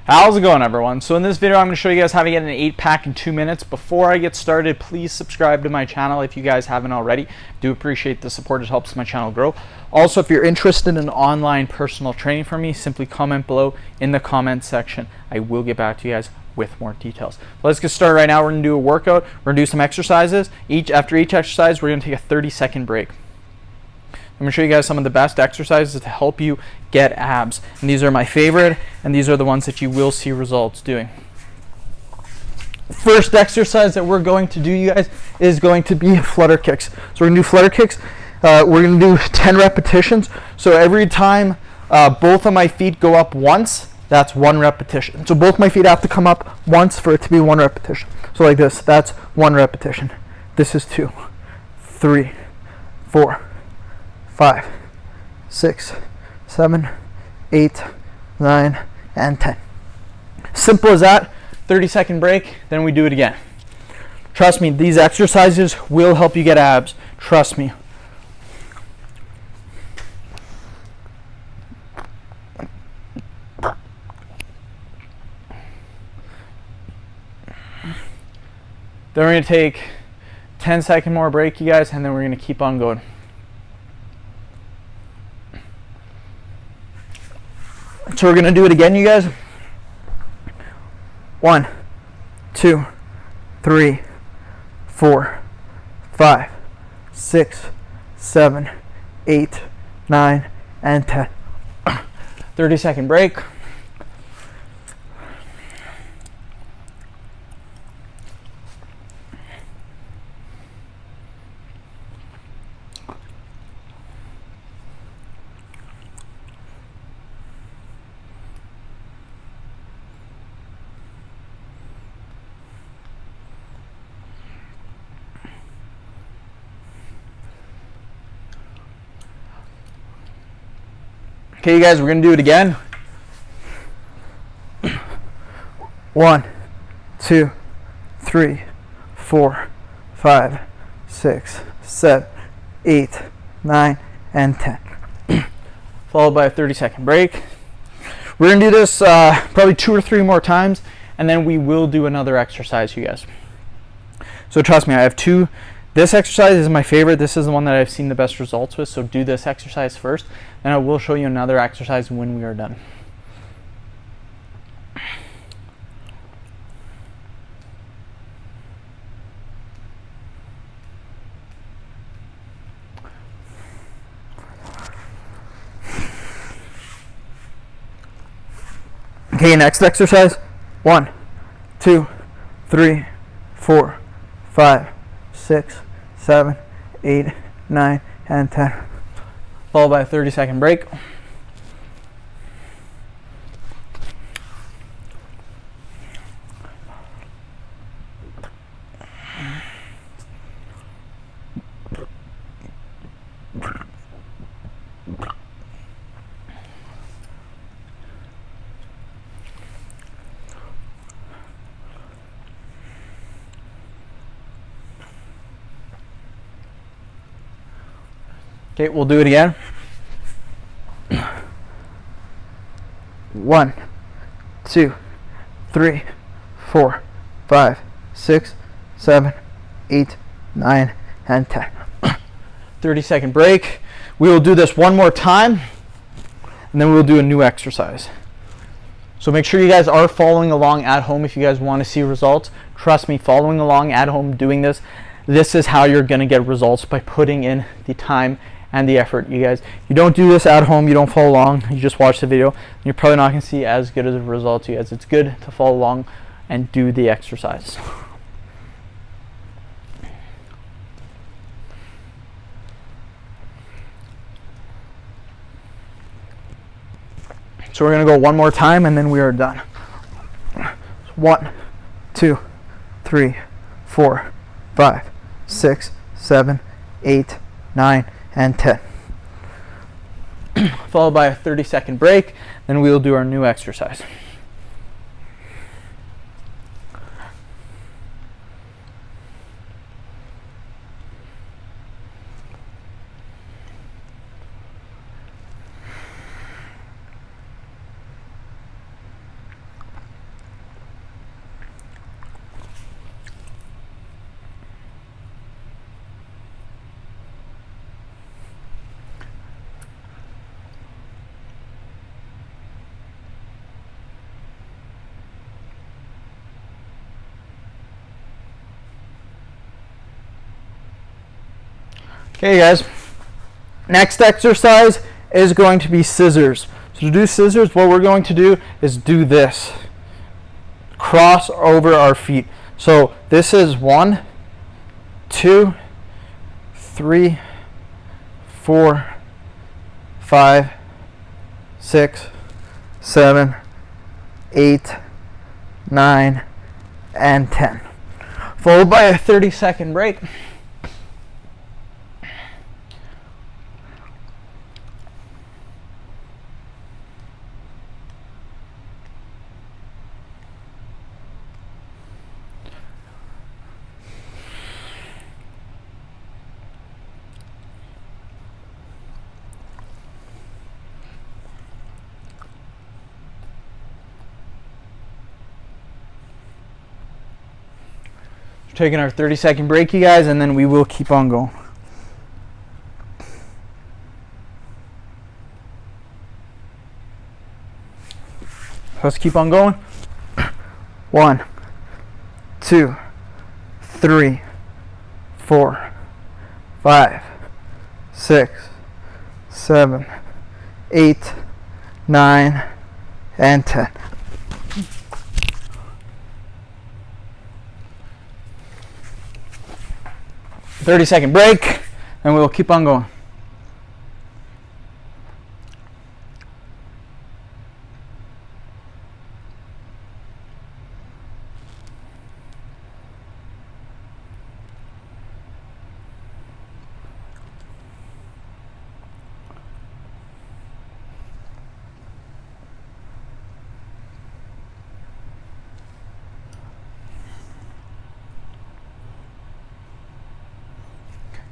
How's it going, everyone? So in this video I'm going to show you guys how to get an 8-pack in 2 minutes. Before I get started, please subscribe to my channel if you guys haven't already. Do appreciate the support. It helps my channel grow. Also, if you're interested in online personal training from me, simply comment below in the comment section. I will get back to you guys with more details. Let's get started right now. We're going to do a workout. We're going to do some exercises. After each exercise, we're going to take a 30-second break. I'm going to show you guys some of the best exercises to help you get abs. And these are my favorite, and these are the ones that you will see results doing. First exercise that we're going to do, you guys, is going to be flutter kicks. So we're going to do flutter kicks. We're going to do 10 repetitions. So every time both of my feet go up once, that's 1 repetition. So both my feet have to come up once for it to be 1 repetition. So like this, that's 1 repetition. This is 2, 3, 4, 5, 6, 7, 8, 9, and 10. Simple as that. 30-second break, then we do it again. Trust me, these exercises will help you get abs. Trust me. Then we're going to take 10-second more break, you guys, and then we're going to keep on going. So we're going to do it again, you guys. 1, 2, 3, 4, 5, 6, 7, 8, 9, and 10. 30-second break. Okay, you guys, we're going to do it again. 1, 2, 3, 4, 5, 6, 7, 8, 9, and 10. Followed by a 30-second break. We're going to do this probably 2 or 3 more times, and then we will do another exercise, you guys. So trust me, I have 2. This exercise is my favorite. This is the one that I've seen the best results with. So do this exercise first, and I will show you another exercise when we are done. Okay, next exercise. 1, 2, 3, 4, 5, 6, 7, 8, 9, and 10. Followed by a 30-second break. Okay, we'll do it again. 1, 2, 3, 4, 5, 6, 7, 8, 9, and 10. 30-second break. We will do this one more time, and then we'll do a new exercise. So make sure you guys are following along at home if you guys want to see results. Trust me, following along at home, doing this is how you're going to get results, by putting in the time and the effort. You guys, you don't do this at home, you don't follow along, you just watch the video, you're probably not going to see as good as a result, you guys. It's good to follow along and do the exercise. So we're going to go one more time, and then we are done. 1, 2, 3, 4, 5, 6, 7, 8, 9, and 10. Followed by a 30-second break, then we will do our new exercise. Okay, guys. Next exercise is going to be scissors. So to do scissors, what we're going to do is do this. Cross over our feet. So this is 1, 2, 3, 4, 5, 6, 7, 8, 9, and 10. Followed by a 30-second break. Taking our 30-second break, you guys, and then we will keep on going. Let's keep on going. 1, 2, 3, 4, 5, 6, 7, 8, 9, and 10. 30-second break, and we'll keep on going.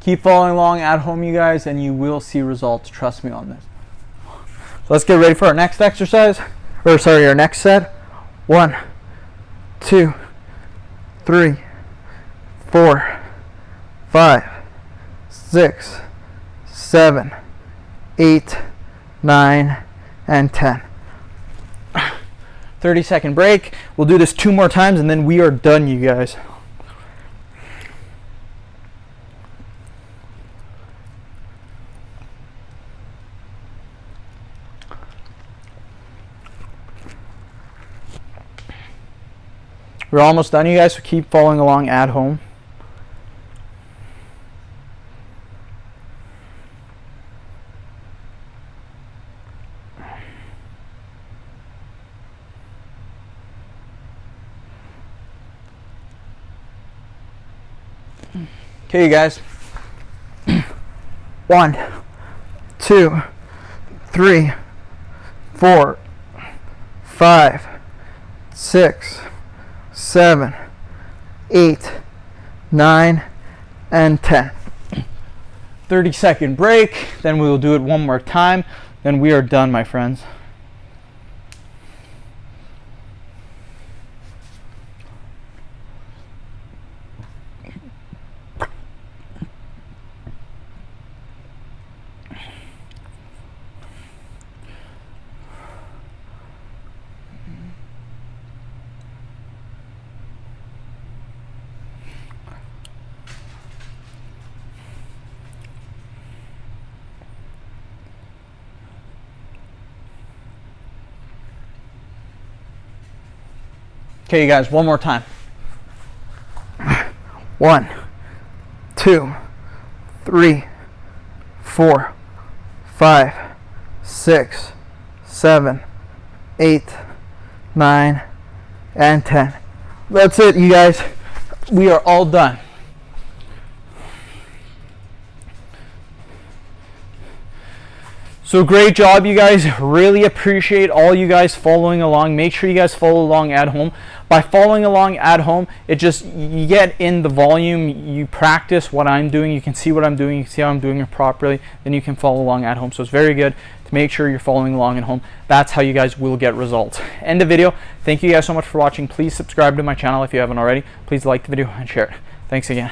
Keep following along at home, you guys, and you will see results. Trust me on this. So let's get ready for our next exercise. Or sorry, our next set. 1, 2, 3, 4, 5, 6, 7, 8, 9, and 10. 30-second break. We'll do this 2 more times, and then we are done, you guys. We're almost done, you guys, so keep following along at home. Okay, you guys. 1, 2, 3, 4, 5, 6, 7, 8, 9, and 10. 30-second break, then we will do it one more time, then we are done, my friends. Okay, you guys, one more time. 1, 2, 3, 4, 5, 6, 7, 8, 9, and 10. That's it, you guys. We are all done. So great job, you guys. Really appreciate all you guys following along. Make sure you guys follow along at home. By following along at home, it just, you get in the volume, you practice what I'm doing, you can see what I'm doing, you can see how I'm doing it properly, then you can follow along at home. So it's very good to make sure you're following along at home. That's how you guys will get results. End the video. Thank you guys so much for watching. Please subscribe to my channel if you haven't already. Please like the video and share it. Thanks again.